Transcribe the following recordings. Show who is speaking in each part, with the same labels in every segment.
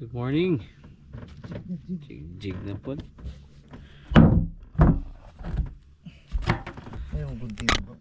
Speaker 1: Good morning. Jig na po.
Speaker 2: Ayun, kunti ba?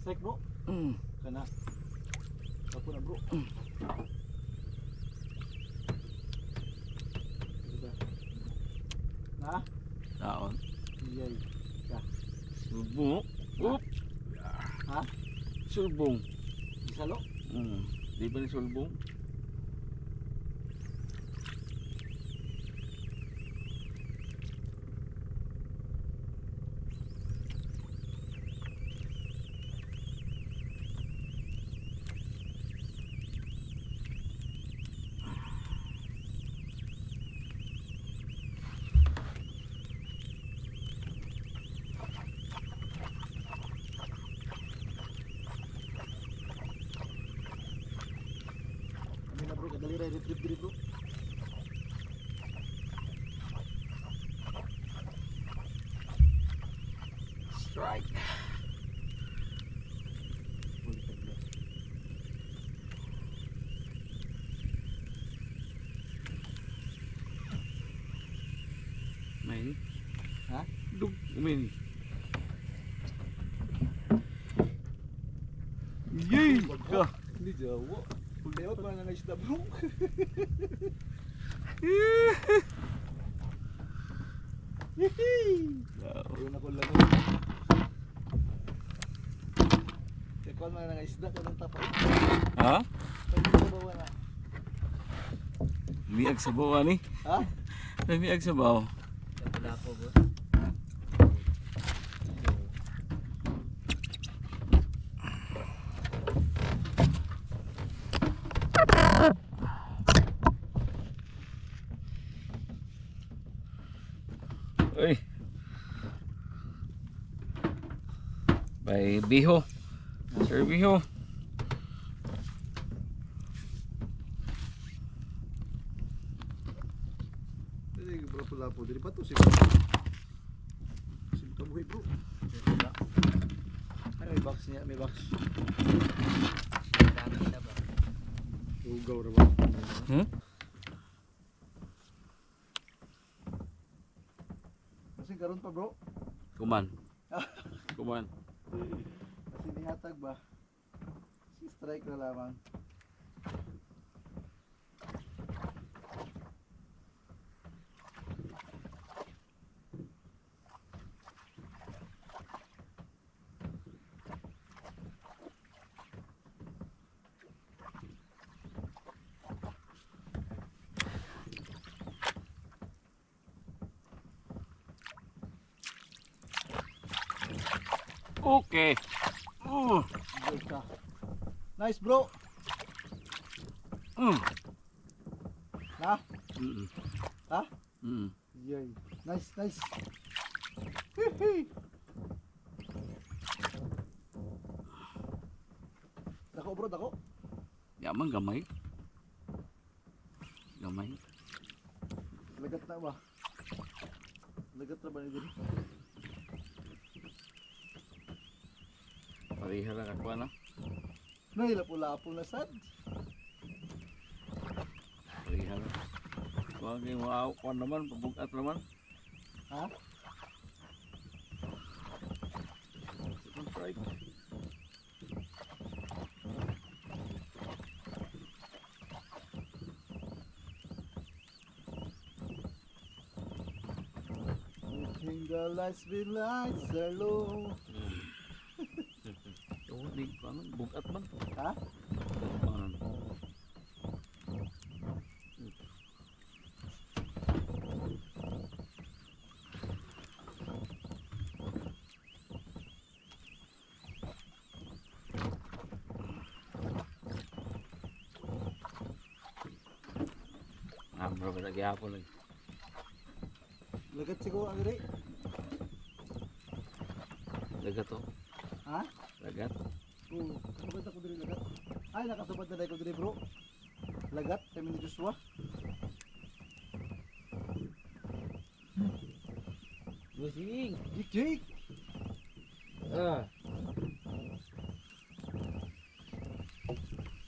Speaker 2: Sek bro. Kana. Ako na bro. Na?
Speaker 1: Taon.
Speaker 2: Iyay. Ya.
Speaker 1: Sulbong. Oop.
Speaker 2: Ha?
Speaker 1: Sulbong.
Speaker 2: Isalo?
Speaker 1: Di ba ni sulbong?
Speaker 2: Kami na bro, kadali rin retrieve diri bro.
Speaker 1: Strike. Main.
Speaker 2: Ha?
Speaker 1: Dug. Main. Yay! Ka.
Speaker 2: Hindi jawa. Pagdayot man nga isda bro. Ayun ako lang. Tekol man nga isda kanang tapat.
Speaker 1: Ha?
Speaker 2: Pwede sa bawa na.
Speaker 1: Miag sa bawa ni.
Speaker 2: Ha?
Speaker 1: Miag sa bawa.
Speaker 2: Wala po boss.
Speaker 1: Uy. By Biho. Sir Biho.
Speaker 2: Dili bro pula po dili pa to sig. Sig kabuhi bro. Ay may box niya, may box. Ugaw ra ba? Kasi karon pa bro.
Speaker 1: Kuman. Kuman.
Speaker 2: Kasi nihatag ba? Si strike na lamang.
Speaker 1: Okay.
Speaker 2: Good ka. Nice bro. Ha? Ha? Yay. Nice, nice. Hihi. Dako bro, dako.
Speaker 1: Yaman gamay. Gamay.
Speaker 2: Lagat na ba? Lagat na ba ni diri?
Speaker 1: Pariha lang ako ano.
Speaker 2: Nay, lapu-lapu na sad.
Speaker 1: Wag yung maawan naman, pabugat naman.
Speaker 2: Ha?
Speaker 1: Second strike.
Speaker 2: The lights be lights are low.
Speaker 1: Di ano, bugat man.
Speaker 2: Ha?
Speaker 1: Bugat. Bro, lagi apa lagi?
Speaker 2: Lagat siguro ang diri.
Speaker 1: Lagat to.
Speaker 2: Ha?
Speaker 1: Lagat.
Speaker 2: Oo, subad ako diri lagat. Ay, nakasubad na dai ko diri, bro. Lagat kami ni Joshua.
Speaker 1: Busing.
Speaker 2: Jik.
Speaker 1: Ah.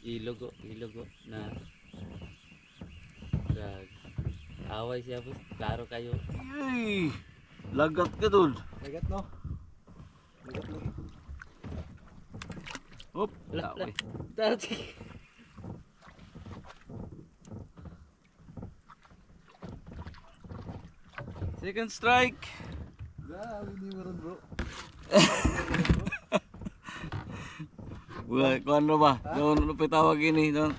Speaker 1: Ilogo na. Away siya bus, klaro kayo. Yay! Lagat ka dun.
Speaker 2: Lagat no. Lagat lagi.
Speaker 1: Hop, away.
Speaker 3: Tati.
Speaker 1: Second strike.
Speaker 2: Dali ni meron, bro.
Speaker 1: Wala, kung ano ba? Doon, ano pa tawag ini? Doon.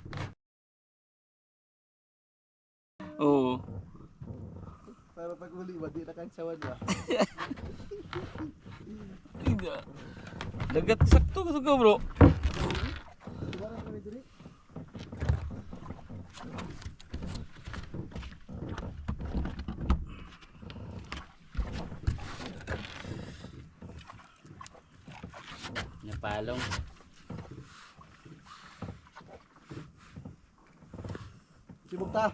Speaker 1: Oo.
Speaker 2: Para pag uli ba, di na kang sawan ba?
Speaker 1: Tidak. Lagat sakto ka bro.
Speaker 2: Subaran kami diri.
Speaker 1: Napalong.
Speaker 2: Sibuk ta.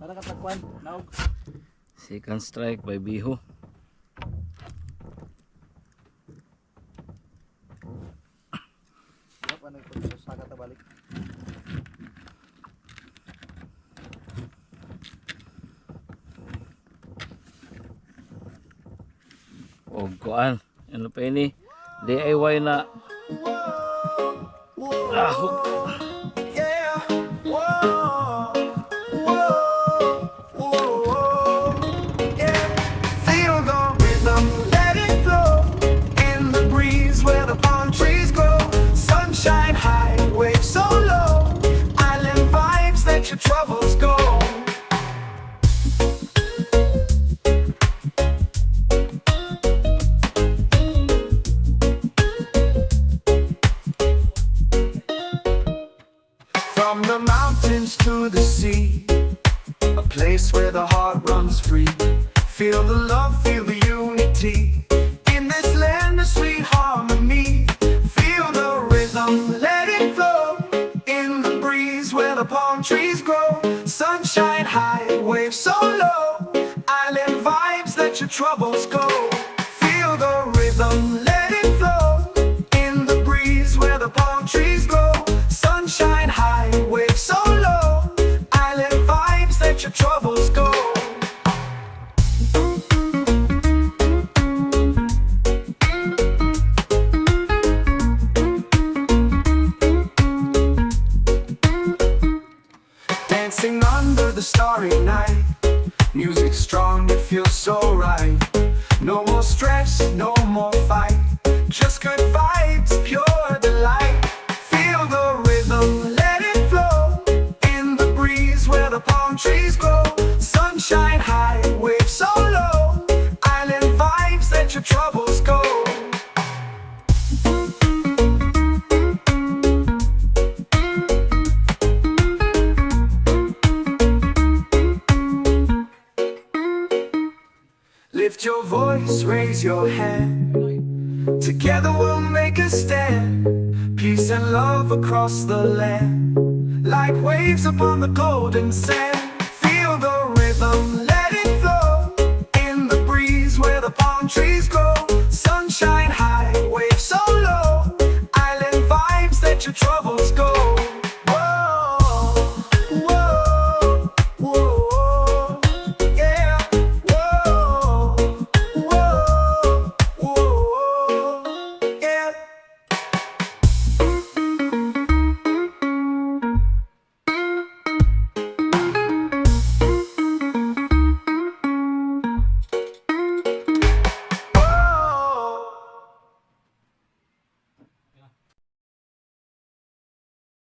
Speaker 2: Para katakwan, naog.
Speaker 1: Second strike by Biho.
Speaker 2: Yap, ano yung sa kata balik.
Speaker 1: O kuan. Ano pa ini? DIY na. Hook.
Speaker 4: Sunshine high, waves so low, island vibes, let your troubles go. From the mountains to the sea, a place where the heart runs free. Feel the love, feel the unity, in this land of sweet harmony. Feel the rhythm, let it flow, in the breeze where the palm trees grow. Sunshine high, waves so low, island vibes, let your troubles go. Feel the rhythm, let it flow, in the breeze where the palm trees grow. Sunshine high, waves so low, island vibes, let your troubles go. Dancing under the starry night, music strong, it feels so right. No more stress, no more fight, just good vibes, pure delight. Feel the rhythm, let it flow, in the breeze where the palm trees grow. Sunshine high, waves so low, island vibes, let your troubles go. Lift your voice, raise your hand, together we'll make a stand. Peace and love across the land, like waves upon the golden sand. Feel the rhythm.